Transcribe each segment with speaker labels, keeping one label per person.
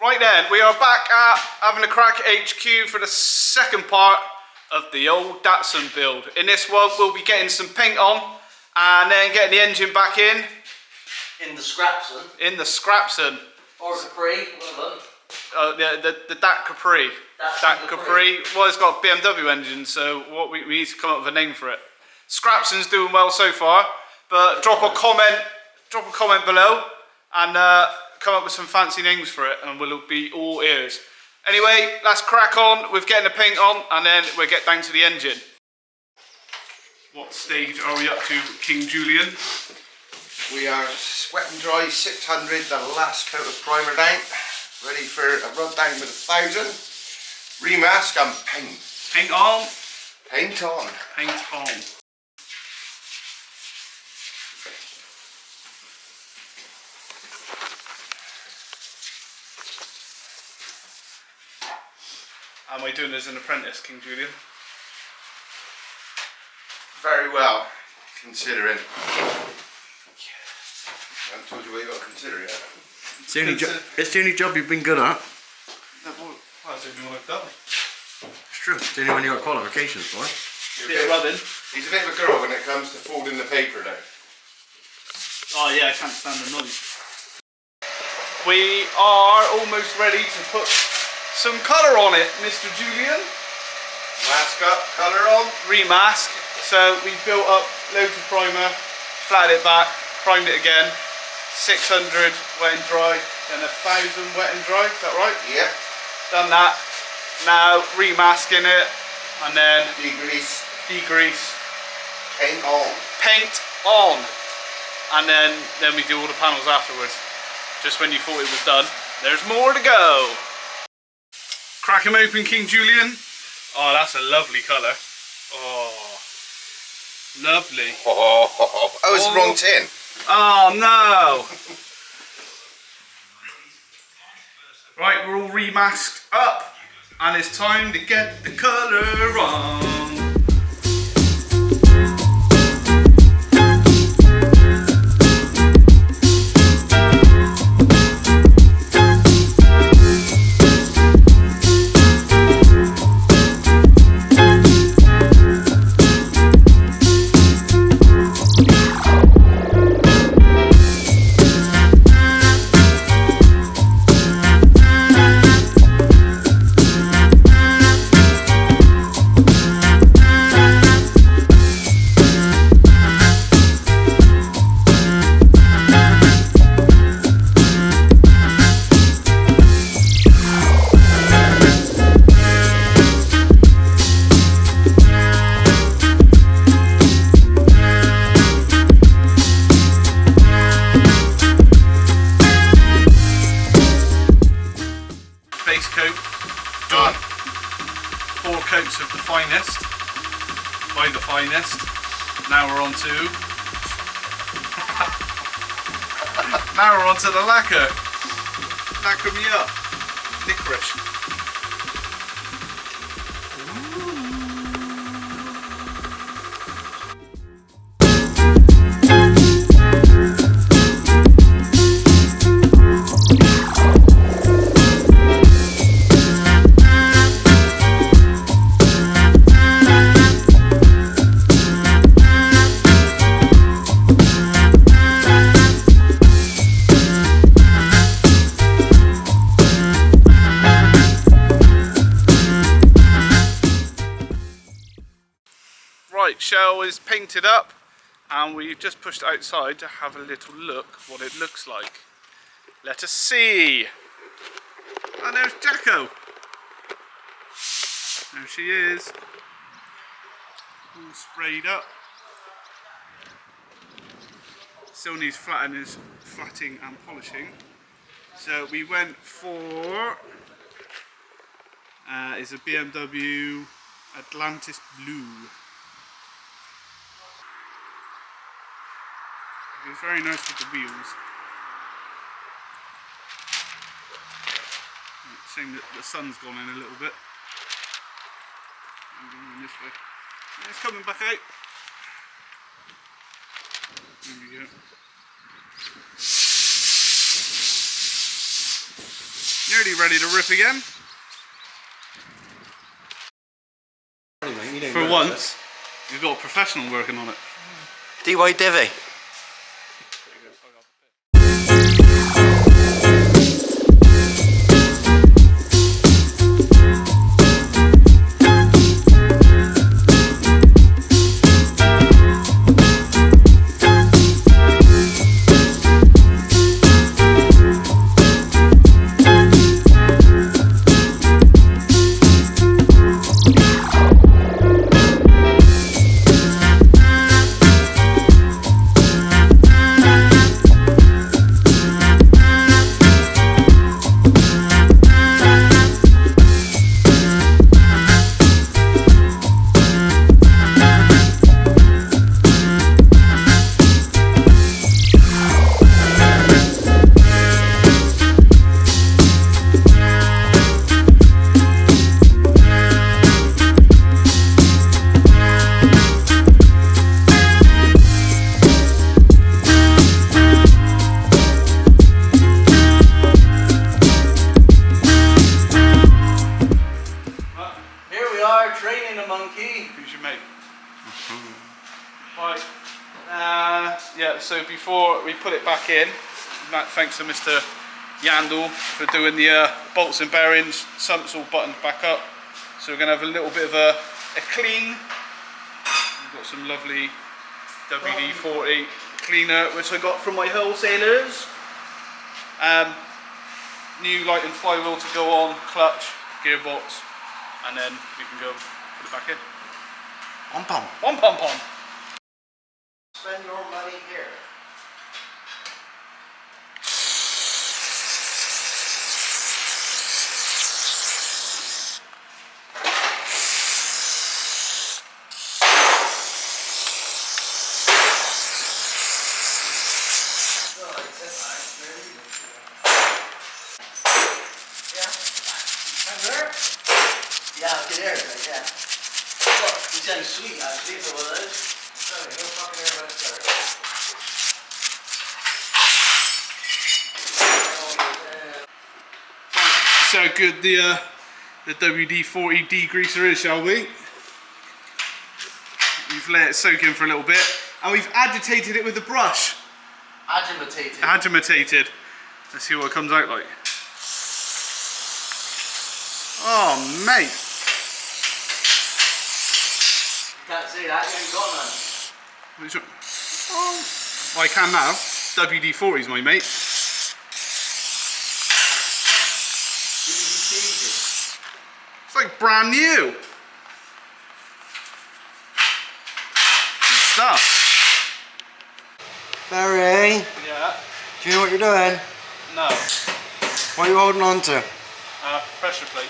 Speaker 1: Right then, we are back at having a crack at HQ for the second part of the old Datsun build. In this one, we'll be getting some paint on and then getting the engine back in.
Speaker 2: In the Scrapson.
Speaker 1: In the Scrapson.
Speaker 2: Or Capri, one of them.
Speaker 1: The Dat Capri. Dat Capri. Well, it's got a BMW engine, so what we need to come up with a name for it. Scrapson's doing well so far, but drop a comment below and come up with some fancy names for it, and we'll be all ears. Anyway, let's crack on with getting the paint on, and then we'll get down to the engine. What stage are we up to, King Julian?
Speaker 3: We are wet and dry 600, the last coat of primer down, ready for a rub down with 1,000, remask and paint.
Speaker 1: Paint on.
Speaker 3: Paint on.
Speaker 1: Paint on. How am I doing as an apprentice, King Julian?
Speaker 3: Very well, considering. I haven't told you what you've got to consider yet.
Speaker 4: It's the only job you've been good at.
Speaker 1: Well, that's the only one I've done.
Speaker 4: It's true. It's the only one you got qualifications for.
Speaker 1: Bit of rubbing.
Speaker 3: He's a bit of a girl when it comes to folding the paper down.
Speaker 1: Oh yeah, I can't stand the noise. We are almost ready to put some colour on it, Mr. Julian.
Speaker 3: Mask up, colour on.
Speaker 1: Remask. So we built up loads of primer, flatted it back, primed it again. 600 wet and dry, then 1,000 wet and dry, is that right?
Speaker 3: Yep.
Speaker 1: Done that. Now remasking it, and then
Speaker 3: Degrease.
Speaker 1: degrease.
Speaker 3: Paint on.
Speaker 1: Paint on. And then we do all the panels afterwards. Just when you thought it was done, there's more to go. Crack them open, King Julian. Oh, that's a lovely colour. Oh, lovely.
Speaker 3: Oh, it's the wrong tin.
Speaker 1: Oh no! Right, we're all remasked up, and it's time to get the colour on. Base coat done. 4 coats of the finest by the finest. Now we're on to the lacquer. Lacquer me up. Licorice. Right, shell is painted up, and we've just pushed outside to have a little look what it looks like. Let us see. And there's Jacko. There she is. All sprayed up. Still needs flatting and polishing. So we went for is a BMW Atlantis Blue. It's very nice with the wheels. Shame that the sun's gone in a little bit. I'm going this way. Yeah, it's coming back out. There we go. Nearly ready to rip again. For once, you've got a professional working on it.
Speaker 2: DY Divvy. Training a monkey.
Speaker 1: Who's your mate? Right. Yeah, so before we put it back in, thanks to Mr. Yandel for doing the bolts and bearings, sumps all buttoned back up. So we're going to have a little bit of a clean. We've got some lovely WD-40 cleaner, which I got from my wholesalers. New light and flywheel to go on, clutch, gearbox, and then we can go put it back in.
Speaker 4: Pom pom.
Speaker 1: Pom pom pom.
Speaker 2: Spend your money here. Yeah, get air, yeah. Look, he sounds sweet actually for one of those. Sorry, no fucking air about it,
Speaker 1: So how good the WD-40 degreaser is, shall we? We've let it soak in for a little bit, and we've agitated it with a brush.
Speaker 2: Agitated.
Speaker 1: Agitated. Let's see what it comes out like. Oh, mate.
Speaker 2: Can't say that, you ain't got none.
Speaker 1: Which one? Oh, I can now. WD-40's my mate. It's like brand new. Good stuff.
Speaker 4: Barry,
Speaker 1: Yeah.
Speaker 4: do you know what you're doing?
Speaker 1: No.
Speaker 4: What are you holding on to?
Speaker 1: Pressure plate.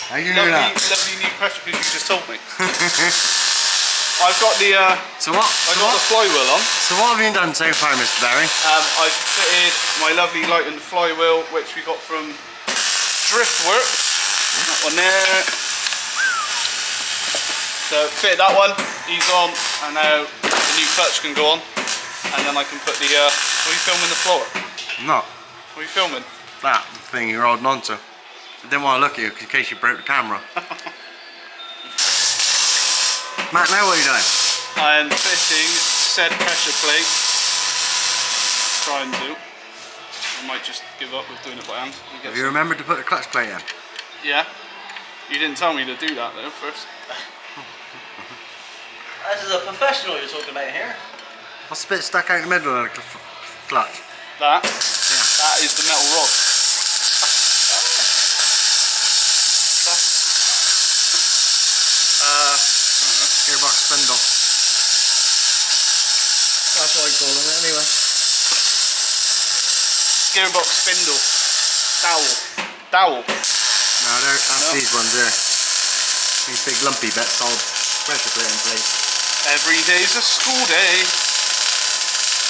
Speaker 4: How do you know that?
Speaker 1: Lovely new pressure plate you just told me. I've got the
Speaker 4: So what?
Speaker 1: I've got the flywheel on.
Speaker 4: So what have you done so far, Mr. Barry?
Speaker 1: I've fitted my lovely light and flywheel, which we got from Driftworks. That one there. So fitted that one, he's on, and now the new clutch can go on, and then I can put the. What are you filming the floor?
Speaker 4: Not
Speaker 1: What are you filming?
Speaker 4: that thing you're holding on to. I didn't want to look at you in case you broke the camera. Matt, now what are you doing?
Speaker 1: I'm fitting said pressure plate. Try and do. I might just give up with doing it by hand.
Speaker 4: Have you remembered to put the clutch plate in?
Speaker 1: Yeah. You didn't tell me to do that though first.
Speaker 2: This is a professional you're talking about here.
Speaker 4: What's the bit stuck out in the middle of the clutch?
Speaker 1: That?
Speaker 4: Yeah.
Speaker 1: That is the metal rod.
Speaker 4: Gearbox spindle. That's what I call them anyway.
Speaker 1: Gearbox spindle. Dowel. Dowel.
Speaker 4: No, that's
Speaker 1: No.
Speaker 4: these ones here. These big lumpy bits hold pressure plate in place.
Speaker 1: Every day's a school day.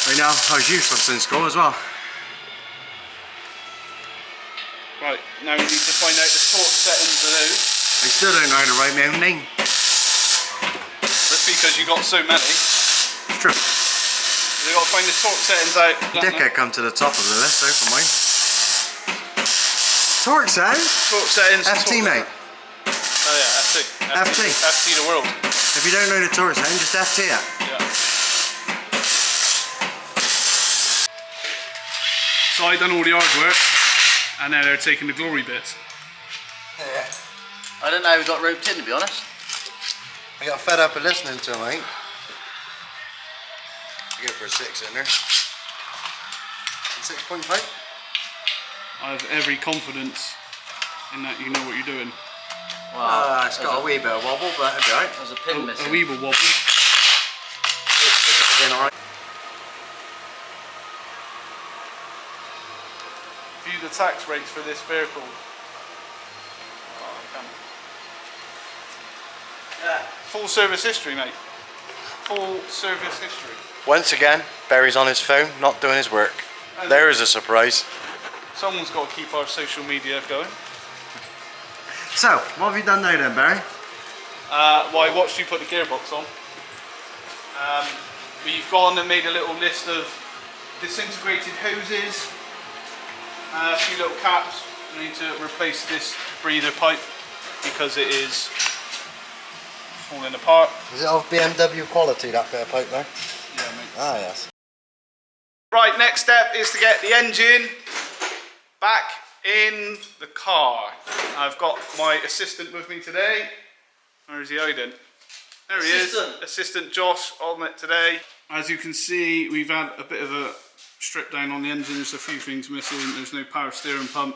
Speaker 4: Right now, I was useless in school as well.
Speaker 1: Right, now we need to find out the torque settings of those.
Speaker 4: I still don't know how to write my own name.
Speaker 1: That's because you got so many.
Speaker 4: It's true.
Speaker 1: We've got to find the torque settings out.
Speaker 4: Dickhead come to the top of the list though for mine. Torque sound?
Speaker 1: Torque settings.
Speaker 4: FT, mate.
Speaker 1: Oh yeah, FT.
Speaker 4: FT.
Speaker 1: FT the world.
Speaker 4: If you don't know the torque sound, just FT it.
Speaker 1: Yeah. So I done all the hard work, and now they're taking the glory bits.
Speaker 4: Yeah.
Speaker 2: I don't know how we got roped in, to be honest.
Speaker 4: I got fed up of listening to him, mate. I go for a 6 in there. 6.5?
Speaker 1: I have every confidence in that you know what you're doing.
Speaker 2: Wow.
Speaker 4: It's got a wee bit of wobble, but it'll be alright.
Speaker 2: There's a pin missing.
Speaker 1: A weeble wobble.
Speaker 4: Again, alright.
Speaker 1: View the tax rates for this vehicle.
Speaker 2: Yeah.
Speaker 1: Full service history, mate. Full service history.
Speaker 4: Once again, Barry's on his phone, not doing his work. There is a surprise.
Speaker 1: Someone's got to keep our social media going.
Speaker 4: So, what have you done now then, Barry?
Speaker 1: Well, I watched you put the gearbox on. We've gone and made a little list of disintegrated hoses, a few little caps. We need to replace this breather pipe because it is falling apart.
Speaker 4: Is it of BMW quality, that bit of pipe there?
Speaker 1: Yeah, mate.
Speaker 4: Ah, yes.
Speaker 1: Right, next step is to get the engine back in the car. I've got my assistant with me today. Where is he hiding? There he is. Assistant Josh on it today. As you can see, we've had a bit of a strip down on the engine. There's a few things missing. There's no power steering pump.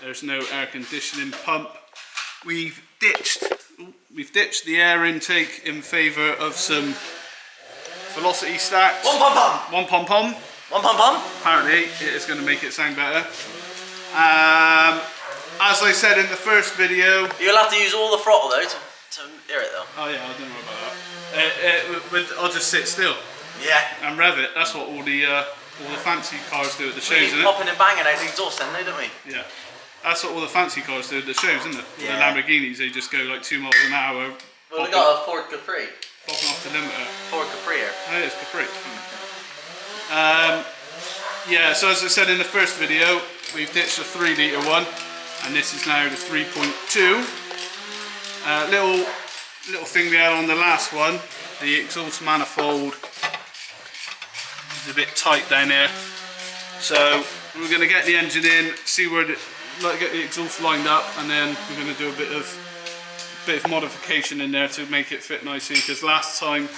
Speaker 1: There's no air conditioning pump. We've ditched the air intake in favour of some velocity stacks.
Speaker 2: One pom pom.
Speaker 1: One pom pom.
Speaker 2: One pom pom.
Speaker 1: Apparently it is going to make it sound better. As I said in the first video...
Speaker 2: You'll have to use all the throttle though to hear it though.
Speaker 1: Oh yeah, I don't know about that. I'll just sit still
Speaker 2: Yeah.
Speaker 1: and rev it. That's what all the fancy cars do at the
Speaker 2: We
Speaker 1: shows,
Speaker 2: need
Speaker 1: isn't it?
Speaker 2: popping and banging out the exhaust then, don't we?
Speaker 1: Yeah. That's what all the fancy cars do at the shows, isn't it?
Speaker 2: Yeah.
Speaker 1: The Lamborghinis, they just go like 2 miles an hour.
Speaker 2: Well, we got a Ford Capri.
Speaker 1: Popping off the limiter.
Speaker 2: Ford Capri here.
Speaker 1: Oh, it is Capri. Yeah, so as I said in the first video, we've ditched the 3 litre one, and this is now the 3.2. Little thing we had on the last one, the exhaust manifold is a bit tight down here. So we're going to get the engine in, see where get the exhaust lined up, and then we're going to do a bit of modification in there to make it fit nicely, because last time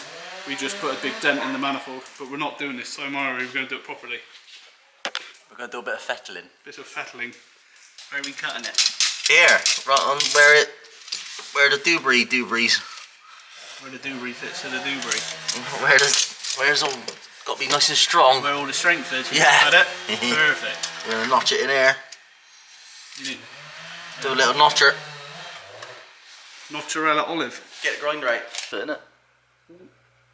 Speaker 1: we just put a big dent in the manifold, but we're not doing this time, are we? We're going to do it properly.
Speaker 2: We're going to do a bit of fettling.
Speaker 1: Bit of fettling.
Speaker 2: Where are we cutting it? Here, right on where the doobrie's.
Speaker 1: Where the doobree fits to the doobree.
Speaker 2: Where's all got to be nice and strong.
Speaker 1: Where all the strength is.
Speaker 2: Yeah.
Speaker 1: Got it? Perfect.
Speaker 2: We're going to notch it in there.
Speaker 1: You need
Speaker 2: Do a little notcher.
Speaker 1: mozzarella olive.
Speaker 2: Get the grind right. Put it in it.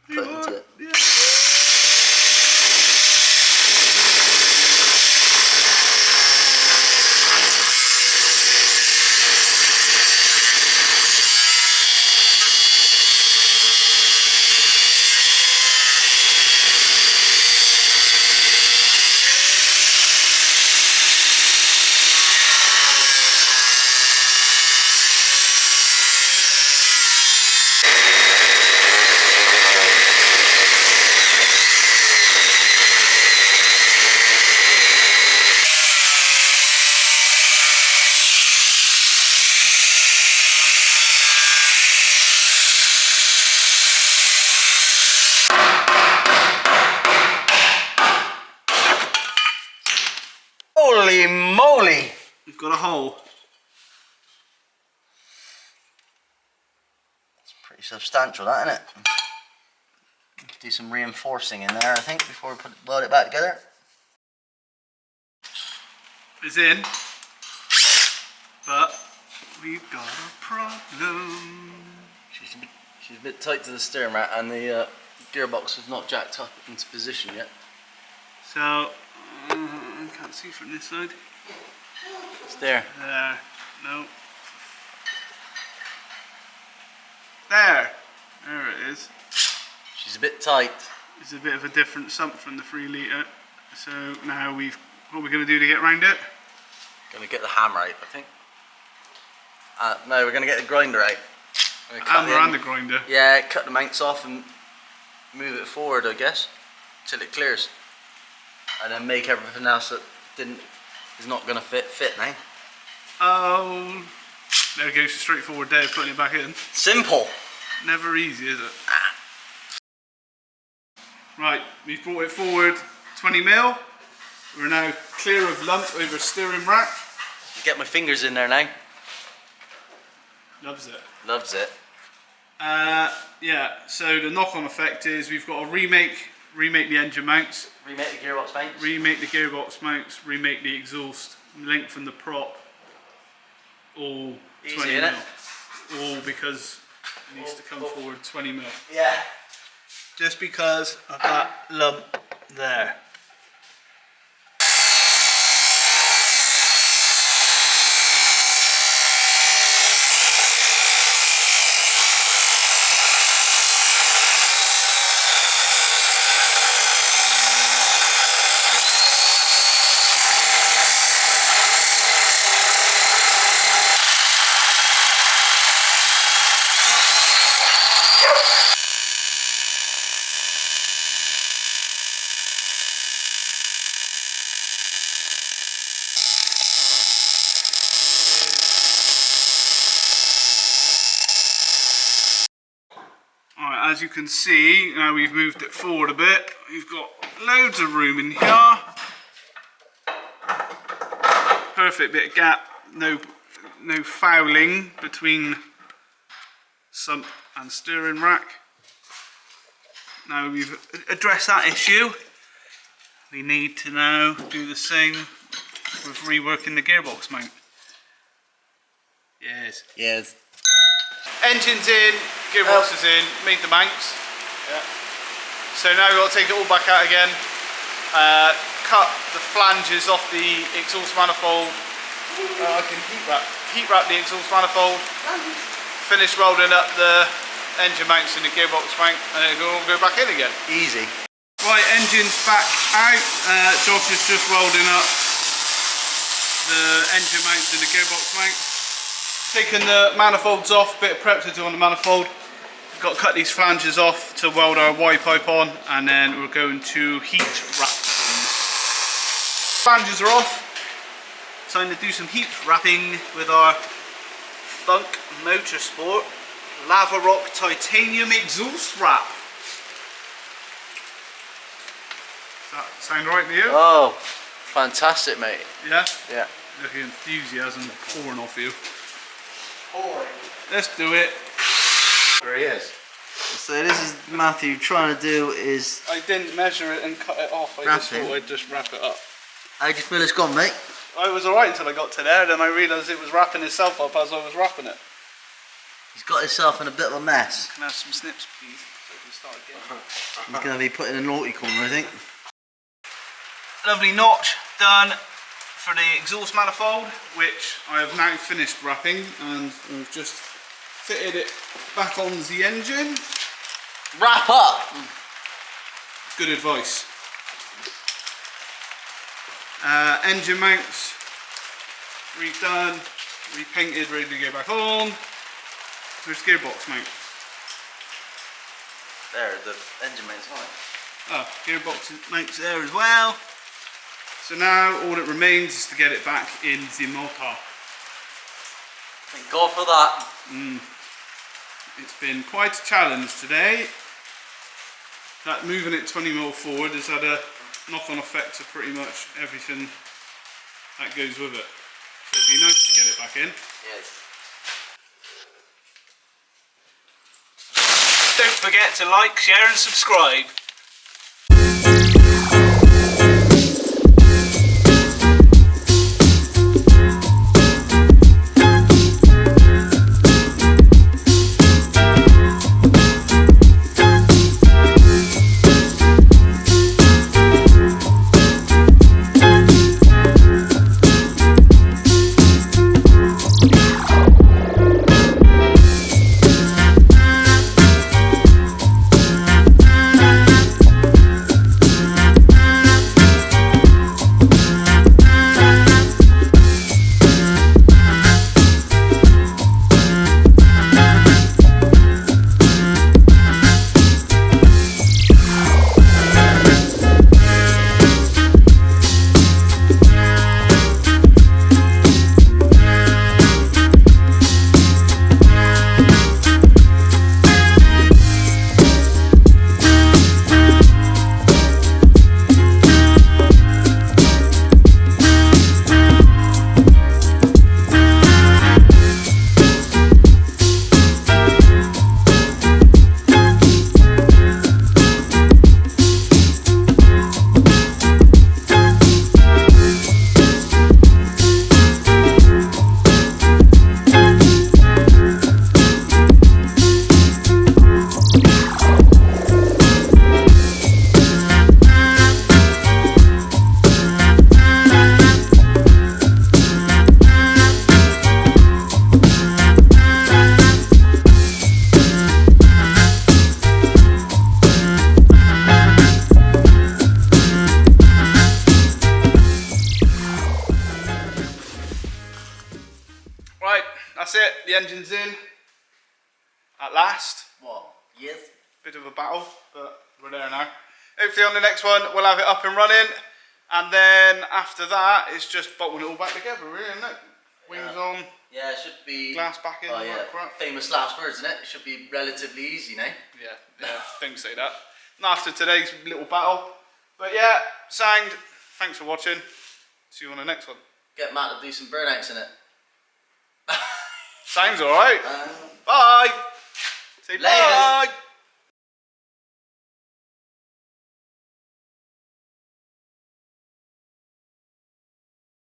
Speaker 2: Put it into it.
Speaker 1: Yeah.
Speaker 2: Holy moly!
Speaker 1: We've got a hole.
Speaker 2: It's pretty substantial, that, isn't it? Do some reinforcing in there, I think, before we weld it back together.
Speaker 1: It's in. But we've got a problem.
Speaker 2: She's a bit tight to the steering rack, and the gearbox is not jacked up into position yet.
Speaker 1: So, I can't see from this side.
Speaker 2: It's there.
Speaker 1: There. No. There. There it is.
Speaker 2: She's a bit tight.
Speaker 1: It's a bit of a different sump from the 3 litre. So now what we're going to do to get around it?
Speaker 2: Gonna get the hammer out, I think. No, we're gonna get the grinder out.
Speaker 1: Hammer and the grinder.
Speaker 2: Yeah, cut the mounts off and move it forward, I guess, till it clears, and then make everything else that is not gonna fit now.
Speaker 1: Oh, there goes the straightforward day of putting it back in.
Speaker 2: Simple.
Speaker 1: Never easy, is it? Right, we've brought it forward 20 mil. We're now clear of lump over steering rack.
Speaker 2: Get my fingers in there now.
Speaker 1: Loves it.
Speaker 2: Loves it.
Speaker 1: Yeah, so the knock-on effect is we've got to remake the engine mounts,
Speaker 2: Remake the gearbox mounts.
Speaker 1: remake the gearbox mounts, remake the exhaust, lengthen the prop, all
Speaker 2: Easy,
Speaker 1: 20
Speaker 2: innit?
Speaker 1: mil. All because it needs to come forward 20 mil.
Speaker 2: Yeah.
Speaker 1: Just because of that lump there. Alright, as you can see, now we've moved it forward a bit. We've got loads of room in here. Perfect bit of gap, no fouling between sump and steering rack. Now we've addressed that issue, we need to now do the same with reworking the gearbox mount. Yes.
Speaker 2: Yes.
Speaker 1: Engine's in, gearbox is in, made the mounts. Yeah. So now we've got to take it all back out again. Cut the flanges off the exhaust manifold. I can heat wrap the exhaust manifold. Finish welding up the engine mounts and the gearbox mount, and then it'll all go back in again.
Speaker 2: Easy.
Speaker 1: Right, engine's back out. Josh is just welding up the engine mounts and the gearbox mount. Taking the manifolds off, bit of prep to do on the manifold. We've got to cut these flanges off to weld our Y pipe on, and then we're going to heat wrap them. Flanges are off. Time to do some heat wrapping with our Funk Motorsport Lava Rock Titanium Exhaust Wrap. Does that sound right to you?
Speaker 2: Oh, fantastic, mate.
Speaker 1: Yeah?
Speaker 2: Yeah.
Speaker 1: Look at the enthusiasm pouring off you. Let's do it.
Speaker 3: There he is.
Speaker 2: So this is Matthew trying to do is.
Speaker 1: I didn't measure it and cut it off. I just thought I'd just wrap it up.
Speaker 2: How do you feel it's gone, mate?
Speaker 1: I was alright until I got to there, then I realised it was wrapping itself up as I was wrapping it.
Speaker 2: He's got himself in a bit of a mess.
Speaker 1: Can I have some snips, please? So we can start again.
Speaker 2: He's going to be put in a naughty corner, I think.
Speaker 1: Lovely notch done for the exhaust manifold, which I have now finished wrapping, and we've just fitted it back on the engine.
Speaker 2: Wrap up!
Speaker 1: Good advice. Engine mounts redone, repainted, ready to go back on. There's gearbox mount.
Speaker 2: There, the engine mounts on it.
Speaker 1: Oh, gearbox mounts there as well. So now all that remains is to get it back in the motor.
Speaker 2: Thank God for that.
Speaker 1: It's been quite a challenge today. That moving it 20 mil forward has had a knock-on effect to pretty much everything that goes with it. So it'd be nice to get it back in.
Speaker 2: Yes.
Speaker 1: Don't forget to like, share and subscribe. that's it. The engine's in. At last.
Speaker 2: What? Yes.
Speaker 1: Bit of a battle, but we're there now. Hopefully on the next one we'll have it up and running, and then after that it's just bolting it all back together, really, isn't it? Wings on.
Speaker 2: Yeah, it should be.
Speaker 1: Glass back in.
Speaker 2: Oh yeah.
Speaker 1: Crap.
Speaker 2: Famous last words, isn't it? It should be relatively easy now.
Speaker 1: Yeah, things say that. And after today's little battle, but yeah, sound. Thanks for watching. See you on the next one.
Speaker 2: Get Matt to do some burnouts in it.
Speaker 1: Sounds alright. Bye. Say
Speaker 2: Laters.
Speaker 1: bye.